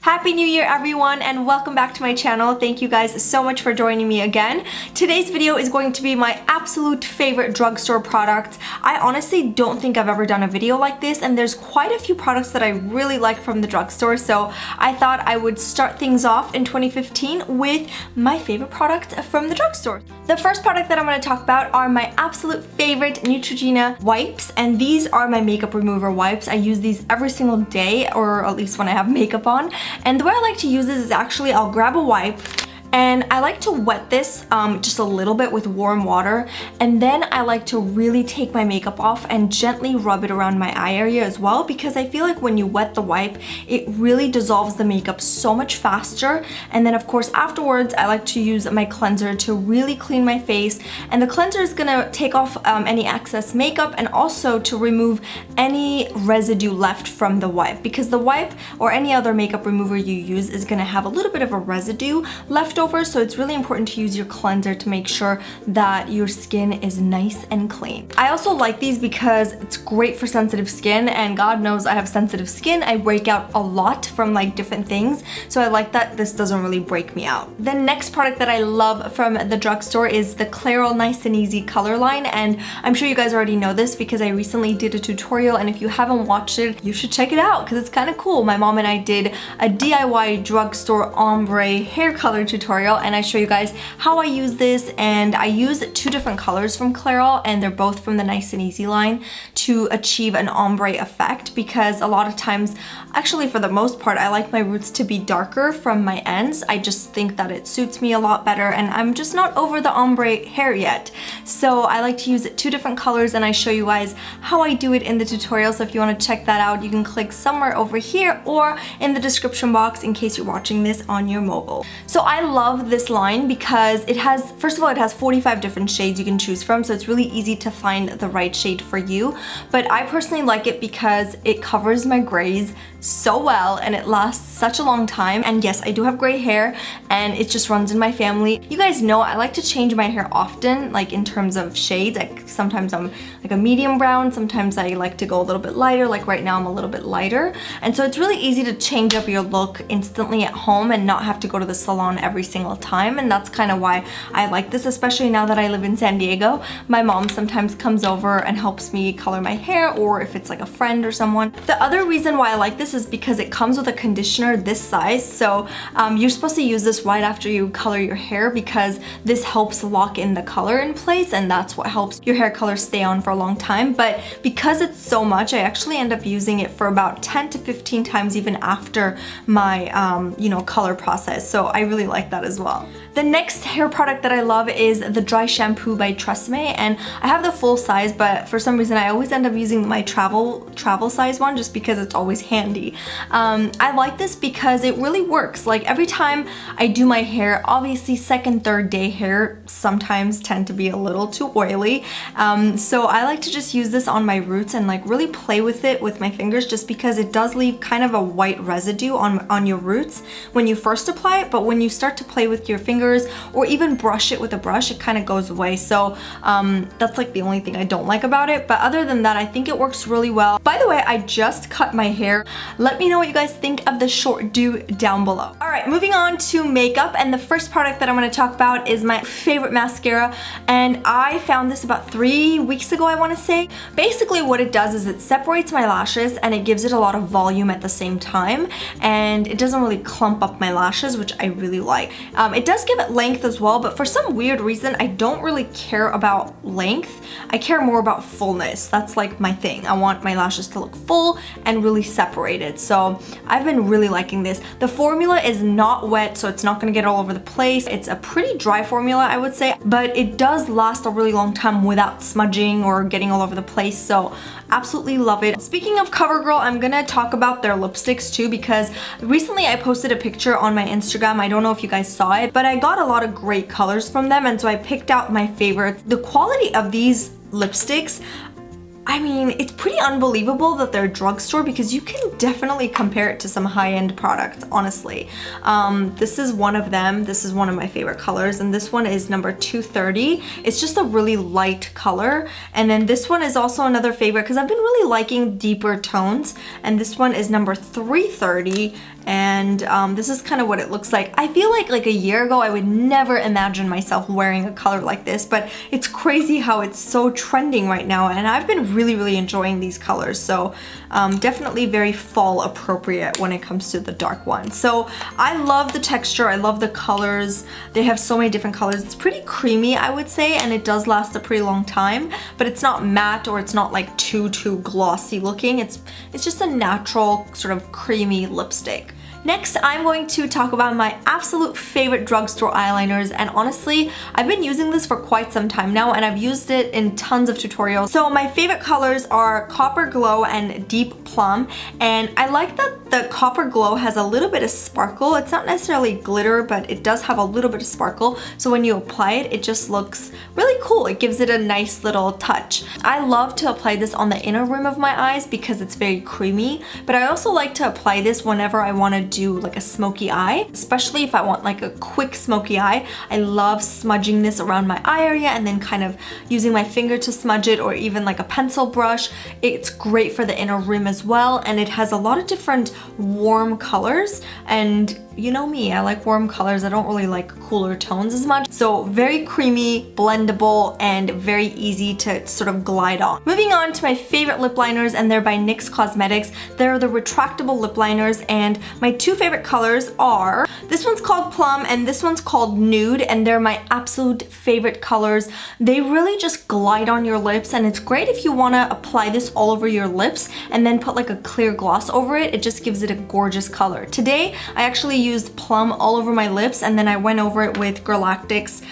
Happy New Year everyone and welcome back to my channel. Thank you guys so much for joining me again. Today's video is going to be my absolute favorite drugstore products. I honestly don't think I've ever done a video like this, and there's quite a few products that I really like from the drugstore, so I thought I would start things off in 2015 with my favorite products from the drugstore. The first product that I'm going to talk about are my absolute favorite Neutrogena wipes, and these are my makeup remover wipes. I use these every single day, or at least when I have makeup on. And the way I like to use this is actually I'll grab a wipe and I like to wet this just a little bit with warm water, and then I like to really take my makeup off and gently rub it around my eye area as well, because I feel like when you wet the wipe it really dissolves the makeup so much faster. And then of course afterwards I like to use my cleanser to really clean my face, and the cleanser is gonna take off any excess makeup and also to remove any residue left from the wipe, because the wipe or any other makeup remover you use is gonna have a little bit of a residue left over, so it's really important to use your cleanser to make sure that your skin is nice and clean. I also like these because it's great for sensitive skin, and God knows I have sensitive skin. I break out a lot from like different things, so I like that this doesn't really break me out. The next product that I love from the drugstore is the Clairol Nice and Easy color line, and I'm sure you guys already know this because I recently did a tutorial, and if you haven't watched it you should check it out because it's kind of cool. My mom and I did a DIY drugstore ombre hair color tutorial, and I show you guys how I use this, and I use two different colors from Clairol, and they're both from the Nice and Easy line to achieve an ombre effect, because a lot of times, actually for the most part, I like my roots to be darker from my ends. I just think that it suits me a lot better, and I'm just not over the ombre hair yet. So I like to use two different colors, and I show you guys how I do it in the tutorial, so if you want to check that out you can click somewhere over here or in the description box in case you're watching this on your mobile. So I love this line because it has, first of all, it has 45 different shades you can choose from, so it's really easy to find the right shade for you. But I personally like it because it covers my grays so well and it lasts such a long time. And yes, I do have gray hair and it just runs in my family. You guys know I like to change my hair often, like in terms of shades. Like sometimes I'm like a medium brown, sometimes I like to go a little bit lighter, like right now I'm a little bit lighter. And so it's really easy to change up your look instantly at home and not have to go to the salon every single time. And that's kind of why I like this, especially now that I live in San Diego. My mom sometimes comes over and helps me color my hair, or if it's like a friend or someone. The other reason why I like this is because it comes with a conditioner this size, so you're supposed to use this right after you color your hair, because this helps lock in the color in place, and that's what helps your hair color stay on for a long time. But because it's so much, I actually end up using it for about 10 to 15 times even after my color process, so I really like that as well. The next hair product that I love is the Dry Shampoo by Tresemme, and I have the full size, but for some reason I always end up using my travel size one just because it's always handy. I like this because it really works. Like every time I do my hair, obviously second, third day hair sometimes tend to be a little too oily, so I like to just use this on my roots and like really play with it with my fingers, just because it does leave kind of a white residue on your roots when you first apply it, but when you start to play with your fingers or even brush it with a brush, it kind of goes away. So that's like the only thing I don't like about it, but other than that I think it works really well. By the way, I just cut my hair. Let me know what you guys think of the short do down below. Alright, moving on to makeup, and the first product that I'm going to talk about is my favorite mascara, and I found this about 3 weeks ago, I want to say. Basically what it does is it separates my lashes and it gives it a lot of volume at the same time, and it doesn't really clump up my lashes, which I really like. It does give it length as well, but for some weird reason I don't really care about length. I care more about fullness. That's like my thing. I want my lashes to look full and really separated, so I've been really liking this. The formula is not wet, so it's not going to get all over the place. It's a pretty dry formula, I would say, but it does last a really long time without smudging or getting all over the place, so absolutely love it. Speaking of CoverGirl, I'm gonna talk about their lipsticks too, because recently I posted a picture on my Instagram. I don't know if you guys saw it, but I got a lot of great colors from them, and so I picked out my favorites. The quality of these lipsticks, I mean, it's pretty unbelievable that they're drugstore, because you can definitely compare it to some high-end products, honestly. This is one of them. This is one of my favorite colors, and this one is number 230. It's just a really light color. And then this one is also another favorite because I've been really liking deeper tones, and this one is number 330. and this is kind of what it looks like. I feel like a year ago I would never imagine myself wearing a color like this, but it's crazy how it's so trending right now, and I've been really enjoying these colors. So definitely very fall appropriate when it comes to the dark one. So I love the texture, I love the colors. They have so many different colors. It's pretty creamy, I would say, and it does last a pretty long time, but it's not matte or it's not like too glossy looking. It's just a natural sort of creamy lipstick. Next, I'm going to talk about my absolute favorite drugstore eyeliners, and honestly, I've been using this for quite some time now, and I've used it in tons of tutorials. So my favorite colors are Copper Glow and Deep Plum, and I like that the Copper Glow has a little bit of sparkle. It's not necessarily glitter, but it does have a little bit of sparkle, so when you apply it, it just looks really cool. It gives it a nice little touch. I love to apply this on the inner rim of my eyes because it's very creamy, but I also like to apply this whenever I want to do like a smoky eye, especially if I want like a quick smoky eye. I love smudging this around my eye area and then kind of using my finger to smudge it, or even like a pencil brush. It's great for the inner rim as well, and it has a lot of different warm colors, and you know me, I like warm colors. I don't really like cooler tones as much. So very creamy, blendable, and very easy to sort of glide on. Moving on to my favorite lip liners, and they're by NYX Cosmetics. They're the retractable lip liners, and my two favorite colors are, this one's called Plum and this one's called Nude, and they're my absolute favorite colors. They really just glide on your lips, and it's great if you want to apply this all over your lips and then put like a clear gloss over it. It just gives it a gorgeous color. Today, I actually used Plum all over my lips, and then I went over it with Galactic's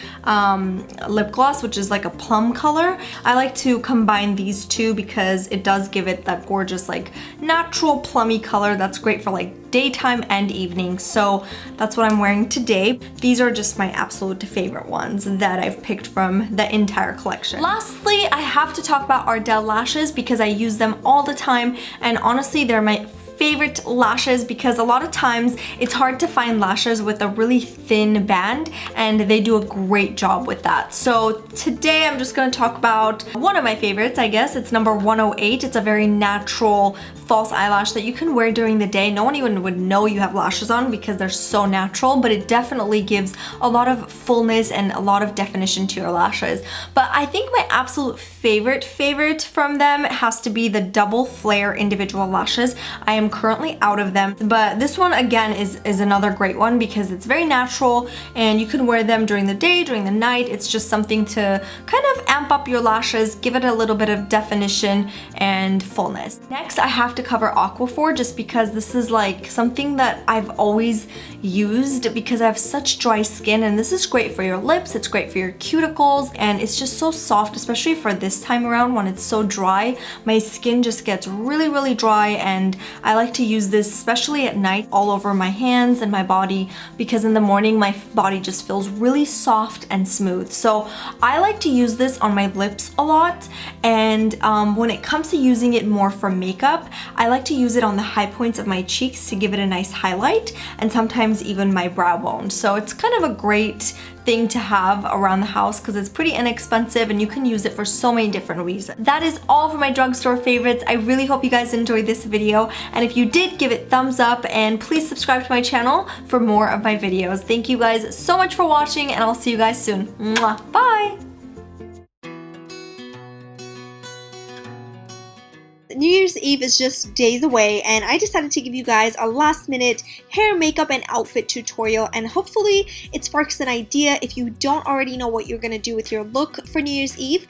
lip gloss, which is like a plum color. I like to combine these two because it does give it that gorgeous like natural plummy color that's great for like daytime and evening. So that's what I'm wearing today. These are just my absolute favorite ones that I've picked from the entire collection. Lastly, I have to talk about Ardell lashes because I use them all the time, and honestly they're my favorite lashes because a lot of times it's hard to find lashes with a really thin band, and they do a great job with that. So today I'm just going to talk about one of my favorites, I guess. It's number 108. It's a very natural false eyelash that you can wear during the day. No one even would know you have lashes on because they're so natural, but it definitely gives a lot of fullness and a lot of definition to your lashes. But I think my absolute favorite from them has to be the double flare individual lashes. I am currently out of them, but this one again is another great one because it's very natural and you can wear them during the day, during the night. It's just something to kind of amp up your lashes, give it a little bit of definition and fullness. Next, I have to cover Aquaphor just because this is like something that I've always used because I have such dry skin, and this is great for your lips, it's great for your cuticles, and it's just so soft, especially for this time around when it's so dry. My skin just gets really dry, and I like to use this especially at night all over my hands and my body because in the morning my body just feels really soft and smooth. So I like to use this on my lips a lot, and when it comes to using it more for makeup, I like to use it on the high points of my cheeks to give it a nice highlight, and sometimes even my brow bone. So it's kind of a great thing to have around the house because it's pretty inexpensive and you can use it for so many different reasons. That is all for my drugstore favorites. I really hope you guys enjoyed this video, and if you did, give it thumbs up and please subscribe to my channel for more of my videos. Thank you guys so much for watching, and I'll see you guys soon. Mwah. Bye! New Year's Eve is just days away, and I decided to give you guys a last minute hair, makeup, and outfit tutorial, and hopefully it sparks an idea if you don't already know what you're gonna do with your look for New Year's Eve.